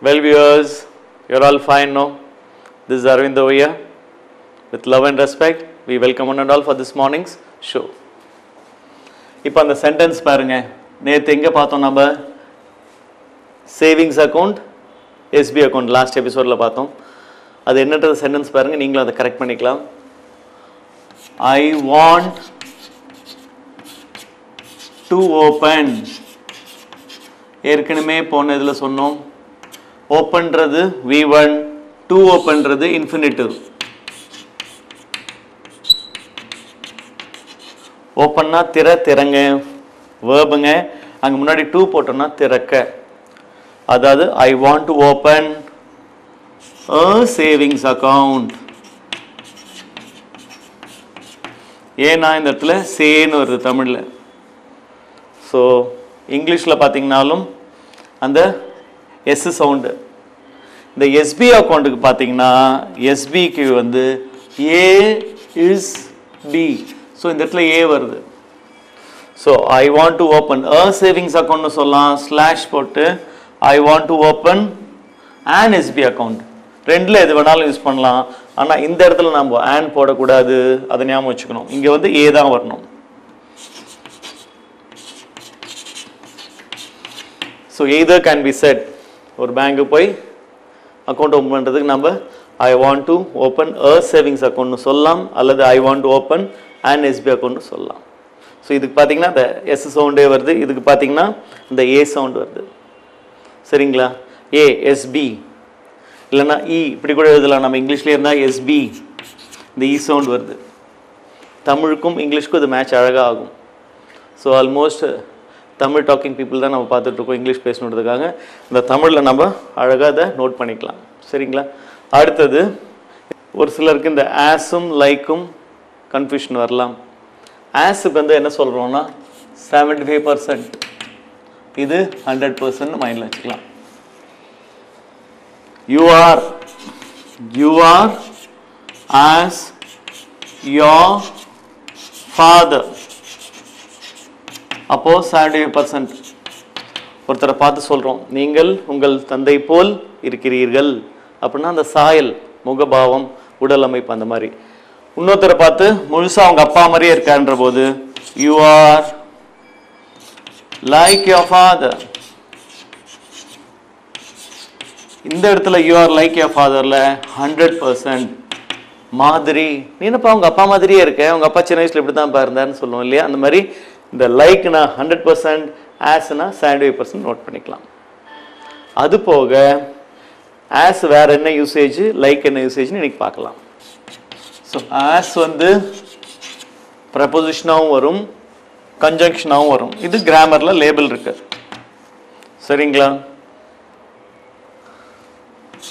Well, viewers, you're all fine now. This is Arvind over here. With love and respect, we welcome one and all for this morning's show. இப்போ அந்த sentence பாருங்க. நேற்று எங்கே பார்த்தோம் நம்ம? Savings account, SP account last எபிசோடில் பார்த்தோம். அது என்னன்றது சென்டென்ஸ் பாருங்க, நீங்களும் அதை கரெக்ட் பண்ணிக்கலாம். I want to open. ஏற்கனவே போன இதில் சொன்னோம். ஓப்பன்றது V1, to ஓப்பன்றது இன்ஃபினிட்டிவ். ஓப்பன்னா திறங்க, வேர்புங்க. அங்கே முன்னாடி டூ போட்டோம்னா திறக்க. அதாவது ஐ want to open a savings account. ஏன்னா இந்த இடத்துல சேன்னு வருது தமிழில். ஸோ இங்கிலீஷில் பார்த்தீங்கன்னாலும் அந்த எஸ் சவுண்டு. இந்த எஸ்பி அக்கௌண்ட்டுக்கு பார்த்தீங்கன்னா எஸ்பிக்கு வந்து ஏ இஸ் பி. ஸோ இந்த இடத்துல ஏ வருது. So I want to open a savings அக்கௌண்ட்னு சொல்லலாம். ஸ்லாஷ் போட்டு I want to open an SB account. ரெண்டில் எது வேணாலும் யூஸ் பண்ணலாம். ஆனால் இந்த இடத்துல நம்ம ஆன் போடக்கூடாது, அதை ஞாபகம் வச்சுக்கணும். இங்கே வந்து ஏ தான் வரணும். So either can be said. ஒரு பேங்க்கு போய் அக்கௌண்ட் ஓப்பன் பண்ணுறதுக்கு நம்ம I want to open a savings அக்கௌண்ட்னு சொல்லலாம், அல்லது I want to open and SB அக்கௌண்ட்னு சொல்லலாம். ஸோ இதுக்கு பார்த்தீங்கன்னா இந்த எஸ் சவுண்டே வருது, இதுக்கு பார்த்தீங்கன்னா இந்த ஏ சவுண்ட் வருது. சரிங்களா? ஏ எஸ்பி இல்லைன்னா இ இப்படி கூட எழுதலாம். நம்ம இங்கிலீஷ்லேயே இருந்தால் எஸ்பி, இந்த இ சவுண்ட் வருது. தமிழுக்கும் இங்கிலீஷ்க்கும் இது மேட்ச் அழகாக ஆகும். So almost Tamil talking people தான் நம்ம பார்த்துட்ருக்கோம் இங்கிலீஷ் பேசணுன்றதுக்காக. இந்த தமிழில் நம்ம அழகாக அதை நோட் பண்ணிக்கலாம். சரிங்களா? அடுத்தது ஒரு சிலருக்கு இந்த ஆஸும் லைக்கும் கன்ஃபியூஷன் வரலாம். ஆஸுக்கு வந்து என்ன சொல்கிறோம்னா 75%, இது 100% மைண்டில் வச்சுக்கலாம். You are as your father. அப்போ 75%. ஒருத்தரை பார்த்து சொல்கிறோம், நீங்கள் உங்கள் தந்தை போல் இருக்கிறீர்கள் அப்படின்னா அந்த சாயல், முகபாவம், உடல் அமைப்பு அந்த மாதிரி. இன்னொருத்தரை பார்த்து முழுசாக அவங்க அப்பா மாதிரியே இருக்கான்ற போது you are like your father. இந்த இடத்துல யூ ஆர் லைக் யுவர் ஃபாதரில் 100% மாதிரி. நீ என்னப்பா அவங்க அப்பா மாதிரியே இருக்க, அவங்க அப்பா சின்ன வயசில் இப்படி தான் இருந்தாருன்னு சொல்லுவோம் இல்லையா? அந்த மாதிரி இந்த லைக்னா 100%, ஆஸ்னா 75% நோட் பண்ணிக்கலாம். அது போக ஆஸ் வேற என்ன யூசேஜ், லைக் என்ன யூசேஜ்னு இன்னைக்கு பார்க்கலாம். ஸோ ஆஸ் வந்து ப்ரப்போசிஷனாகவும் வரும், கன்ஜங்ஷனாகவும் வரும். இது கிராமரில் லேபிள் இருக்கு. சரிங்களா?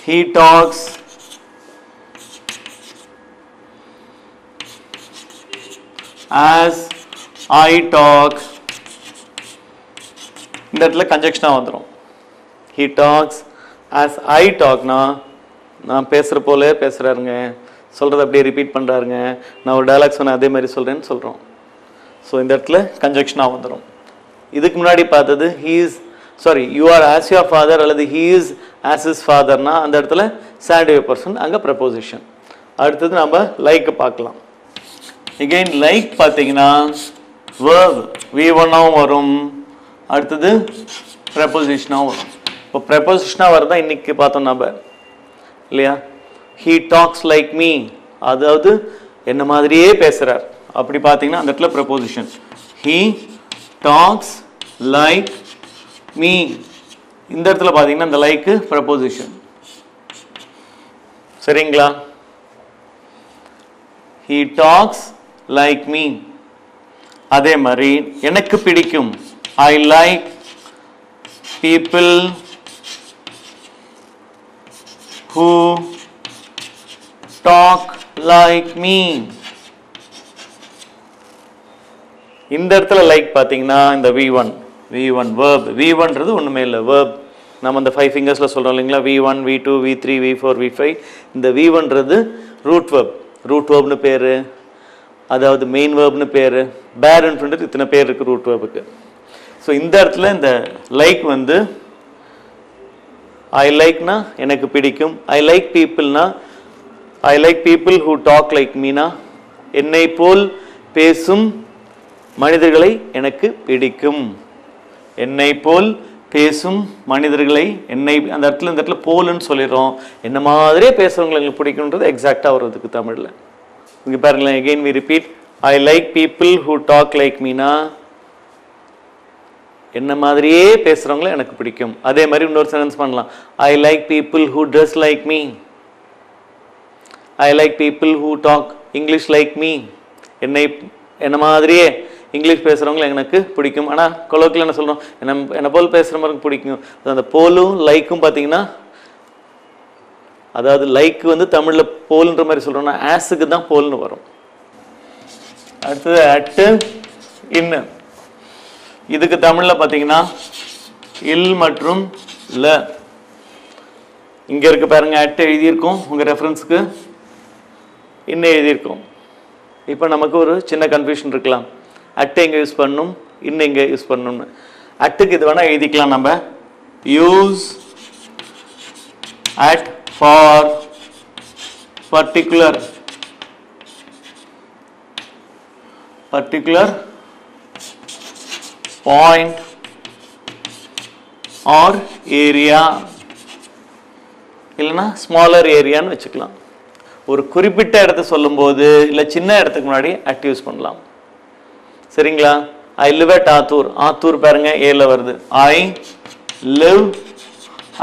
He talks as I talk. இந்த இடத்துல கன்ஜங்ஷனாக வந்துடும். He talks as I talkனா நான் பேசுகிற போல பேசுகிறாருங்க, சொல்கிறத அப்படியே ரிப்பீட் பண்ணுறாருங்க, நான் ஒரு டயலாக் சொன்னேன் அதே மாதிரி சொல்கிறேன்னு சொல்கிறோம். ஸோ இந்த இடத்துல கன்ஜங்ஷனாக வந்துடும். இதுக்கு முன்னாடி பார்த்தது you are as your father அல்லது he is as his fatherனா அந்த இடத்துல 75%, அங்கே ப்ரப்போசிஷன். அடுத்தது நம்ம லைக் பார்க்கலாம். எகெயின் லைக் பார்த்தீங்கன்னா verb V1ஆகவும் வரும், அடுத்தது ப்ரப்போசிஷனாகவும் வரும். இப்போ ப்ரப்போசிஷனாக வரதா இன்னைக்கு பார்த்தோம் நம்ம இல்லையா? he talks like me, அதாவது என்ன மாதிரியே பேசுகிறார். அப்படி பார்த்தீங்கன்னா அந்த இடத்துல preposition. he talks like me. இந்த இடத்துல பார்த்தீங்கன்னா இந்த லைக்கு ப்ரப்போசிஷன். சரிங்களா? he talks like me. அதே மாதிரி எனக்கு பிடிக்கும், I like people who talk like me. இந்த இடத்துல லைக் பார்த்தீங்கன்னா இந்த V1 verb. V1ன்றது ஒன்றுமே இல்லை, verb. நம்ம இந்த 5 ஃபிங்கர்ஸில் சொல்கிறோம் இல்லைங்களா? V1, V2, V3, V4, V5. இந்த V1ன்றது ரூட் வேர்ப். ரூட் வேர்ப்னு பேர், அதாவது மெயின் வேர்ப்னு பேர். பேரன்ட்ன்றது இத்தனை பேர் இருக்குது ரூட் வேர்புக்கு. ஸோ இந்த இடத்துல இந்த லைக் வந்து ஐ லைக்னா எனக்கு பிடிக்கும். ஐ லைக் பீப்புள்னா I like people who talk like மீனா என்னை போல் பேசும் மனிதர்களை எனக்கு பிடிக்கும். என்னை போல் பேசும் மனிதர்களை என்னை அந்த இடத்துல இந்த இடத்துல போலுன்னு சொல்லிடுறோம். என்ன மாதிரியே பேசுறவங்களை எங்களுக்கு பிடிக்கும்ன்றது எக்ஸாக்டாக வருவதுக்கு தமிழில். இங்கே பாருங்களேன், again we repeat. I like people who talk like மீனா என்ன மாதிரியே பேசுகிறவங்கள எனக்கு பிடிக்கும். அதே மாதிரி இன்னொரு சென்டென்ஸ் பண்ணலாம். I like people who dress like me. I like people who talk English like me. என்ன மாதிரியே இங்கிலீஷ் பேசுகிறவங்கள எனக்கு பிடிக்கும். ஆனால் கொலோக்கில் என்ன சொல்கிறோம், என்னை போல் பேசுகிற மாதிரி பிடிக்கும். அந்த போலும் லைக்கும் பார்த்தீங்கன்னா, அதாவது லைக்கு வந்து தமிழில் போல்ன்ற மாதிரி சொல்கிறோம்னா ஆஸுக்கு தான் போல்னு வரும். அடுத்தது அட்டு இன்னு. இதுக்கு தமிழில் பார்த்தீங்கன்னா இல் மற்றும் ல. இங்கே இருக்க பாருங்க, அட்டு எழுதியிருக்கோம் உங்கள் ரெஃபரன்ஸுக்கு, இன்னும் எழுதியிருக்கோம். இப்போ நமக்கு ஒரு சின்ன கன்ஃபியூஷன் இருக்கலாம், அட்டு எங்கே யூஸ் பண்ணணும், இன்னும் எங்கே யூஸ் பண்ணணும்னு. அட்டுக்கு இது வேணால் எழுதிக்கலாம் நம்ம, use at for particular point or area, இல்லைன்னா ஸ்மாலர் ஏரியான்னு வச்சுக்கலாம். ஒரு குறிப்பிட்ட இடத்த சொல்லும்போது இல்லை சின்ன இடத்துக்கு முன்னாடி அட் யூஸ் பண்ணலாம். சரிங்களா? ஐ லிவ் அட் ஆத்தூர். ஆத்தூர் பாருங்க ஏல வருது. ஐ லிவ்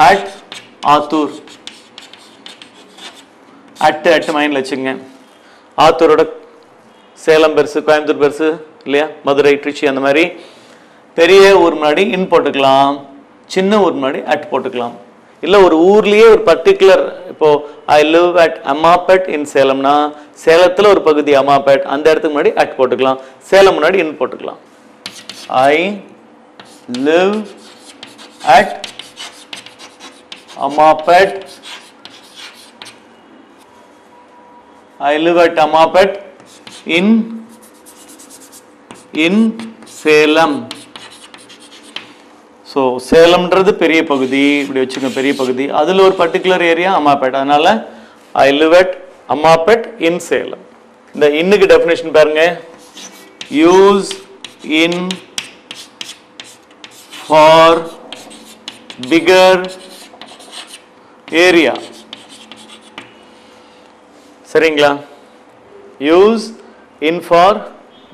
அட் ஆத்தூர். அட்டு மைண்டில் வச்சுங்க. ஆத்தூரோட சேலம் பெருசு, கோயம்புத்தூர் பெருசு இல்லையா, மதுரை, திருச்சி, அந்த மாதிரி பெரிய ஊர் முன்னாடி இன் போட்டுக்கலாம், சின்ன ஊர் முன்னாடி அட் போட்டுக்கலாம். இல்லை ஒரு ஊர்லேயே ஒரு பர்டிகுலர், இப்போ ஐ லிவ் அட் அம்மாபேட் இன் சேலம்னா சேலத்தில் ஒரு பகுதி அம்மாபேட், அந்த இடத்துக்கு முன்னாடி அட் போட்டுக்கலாம், சேலம் முன்னாடி இன் போட்டுக்கலாம். I live at Ammapet. I live at Ammapet in Salem. So சேலம்ன்றது பெரிய பகுதி, இப்படி வச்சுக்கோங்க, பெரிய பகுதி, அதில் ஒரு பர்டிகுலர் ஏரியா அம்மாபேட். அதனால I live at Ammapet in Salem. இந்த இன்னுக்கு டெஃபினேஷன் பாருங்க, use in for bigger area. சரிங்களா? Use in for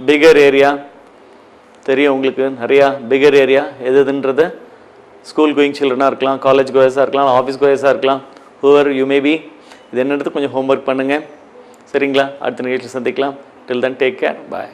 bigger area. தெரியும் உங்களுக்கு நிறையா பிகர் ஏரியா எதுன்றது. ஸ்கூல் கோயிங் சில்ட்ரனாக இருக்கலாம், காலேஜ் கோயர்ஸாக இருக்கலாம், ஆஃபீஸ் கோயர்ஸாக இருக்கலாம், ஹூவர் யூ மே பி. இது என்னெடுத்து கொஞ்சம் ஹோம்ஒர்க் பண்ணுங்கள். சரிங்களா? அடுத்த நிகழ்ச்சியில் சந்திக்கலாம். டில் தென் டேக் கேர், பாய்.